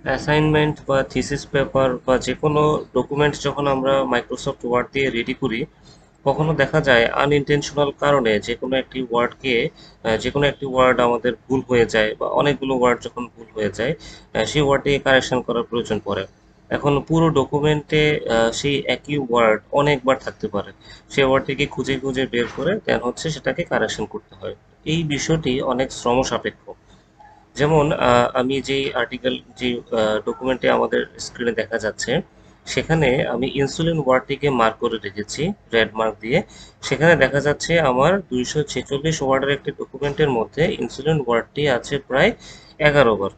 Assignment বা thesis paper বা যে কোনো ডকুমেন্ট যখন আমরা মাইক্রোসফট ওয়ার্ড দিয়ে রেডি করি, কখনো দেখা যায় আনইনটেনশনাল কারণে যে কোনো একটি ওয়ার্ড আমাদের ভুল হয়ে যায় বা অনেকগুলো ওয়ার্ড যখন ভুল হয়ে যায়, সেই ওয়ার্ডটিকে কারেকশন করার প্রয়োজন পড়ে। এখন পুরো ডকুমেন্টে সেই একই ওয়ার্ড অনেকবার থাকতে পারে। সেই ওয়ার্ডটিকে খুঁজে খুঁজে বের করে দেন হচ্ছে সেটাকে কারেকশন করতে হয়। এই বিষয়টি অনেক শ্রম সাপেক্ষ। যেমন আমি যেই আর্টিকেল যে ডকুমেন্টে আমাদের স্ক্রিনে দেখা যাচ্ছে, সেখানে আমি ইনসুলিন ওয়ার্ডটিকে মার্ক করে রেখেছি রেড মার্ক দিয়ে। সেখানে দেখা যাচ্ছে আমার 246 ওয়ার্ডের একটি ডকুমেন্টের মধ্যে ইনসুলিন ওয়ার্ডটি আছে প্রায় 11 বার।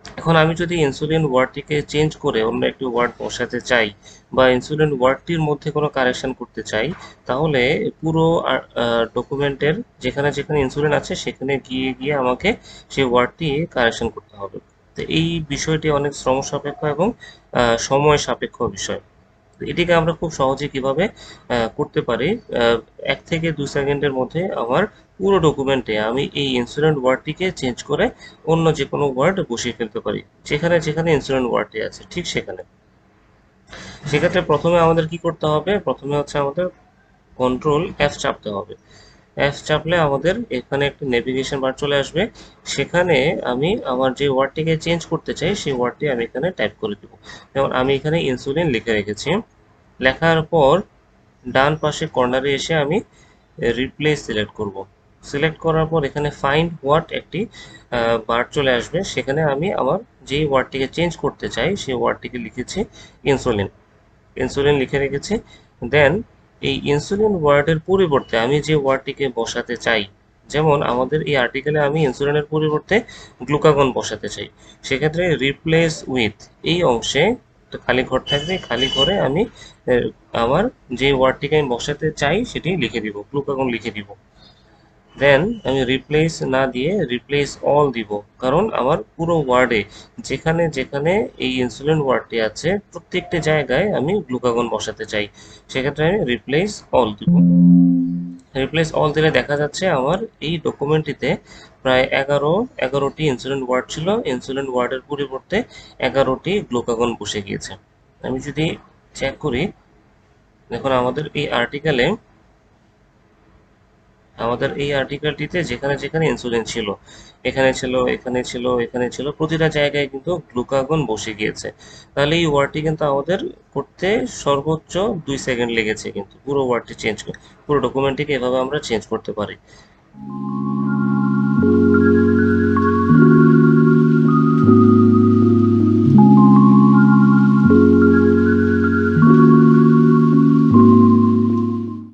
এখন আমি যদি ইনসুলিন ওয়ার্ডটিকে চেঞ্জ করে অন্য একটি ওয়ার্ড বসাতে চাই বা ইনসুলিন ওয়ার্ডটির মধ্যে কোনো কারেকশন করতে চাই, তাহলে পুরো ডকুমেন্টের যেখানে যেখানে ইনসুলিন আছে সেখানে গিয়ে গিয়ে আমাকে সেই ওয়ার্ডটি কারেকশন করতে হবে। তো এই বিষয়টি অনেক শ্রম সাপেক্ষ এবং সময় সাপেক্ষ বিষয়। তো এটিকে আমরা খুব সহজে কিভাবে করতে পারি, 1 থেকে 2 সেকেন্ডের মধ্যে আমার পুরো ডকুমেন্টে আমি এই ইনসুরেন্ট ওয়ার্ডটিকে চেঞ্জ করে অন্য যে কোনো ওয়ার্ড বসিয়ে ফেলতে পারি, যেখানে যেখানে ইনসুরেন্ট ওয়ার্ডটি আছে ঠিক সেখানে। সেক্ষেত্রে প্রথমে আমাদের কি করতে হবে, প্রথমে হচ্ছে আমাদের কন্ট্রোল এফ চাপতে হবে। এফ চাপলে আমাদের এখানে একটা নেভিগেশন বার চলে আসবে। সেখানে আমি আমার যে ওয়ার্ডটিকে চেঞ্জ করতে চাই সেই ওয়ার্ডটি আমি এখানে টাইপ করে দেবো। যেমন আমি এখানে ইনসুলিন লিখে রেখেছি। লেখার পর ডান পাশে কর্নারে এসে আমি রিপ্লেস সিলেক্ট করব। সিলেক্ট করার পর এখানে ফাইন্ড হোয়াট একটি বার চলে আসবে। সেখানে আমি আমার যেই ওয়ার্ডটিকে চেঞ্জ করতে চাই সেই ওয়ার্ডটিকে লিখেছি ইনসুলিন। ইনসুলিন লিখে রেখেছি। দেন এই ইনসুলিন ওয়ার্ডের পরিবর্তে আমি যে ওয়ার্ডটিকে বসাতে চাই, যেমন আমাদের এই আর্টিকেলে আমি ইনসুলিনের পরিবর্তে গ্লুকাগন বসাতে চাই, সেক্ষেত্রে রিপ্লেস উইথ এই অংশে একটা খালি ঘর থাকবে। খালি ঘরে আমি আমার যে ওয়ার্ডটিকে আমি বসাতে চাই সেটি লিখে দিব, গ্লুকাগন লিখে দিব। দেন আমি রিপ্লেস না দিয়ে রিপ্লেস অল দিব, কারণ আমার পুরো ওয়ার্ডে যেখানে যেখানে এই ইনসুলিন ওয়ার্ডটি আছে প্রত্যেকটি জায়গায় আমি গ্লুকাগন বসাতে চাই। সেক্ষেত্রে আমি রিপ্লেস অল দিব। রিপ্লেস অল দিলে দেখা যাচ্ছে আমার এই ডকুমেন্টটিতে প্রায় এগারোটি ইনসুলিন ওয়ার্ড ছিল। ইনসুলিন ওয়ার্ডের পরিবর্তে 11টি গ্লুকাগন বসে গিয়েছে। আমি যদি চেক করি, দেখুন আমাদের এই আর্টিকেলটিতে যেখানে যেখানে ইনসুলিন ছিল, এখানে ছিল, এখানে ছিল, এখানে ছিল, প্রতিটা জায়গায় কিন্তু গ্লুকাগন বসে গিয়েছে। তাহলে এই ওয়ার্ডটি কিন্তু আমাদের করতে সর্বোচ্চ 2 সেকেন্ড লেগেছে, কিন্তু পুরো ওয়ার্ডটি চেঞ্জ, পুরো ডকুমেন্টটিকে এভাবে আমরা চেঞ্জ করতে পারি।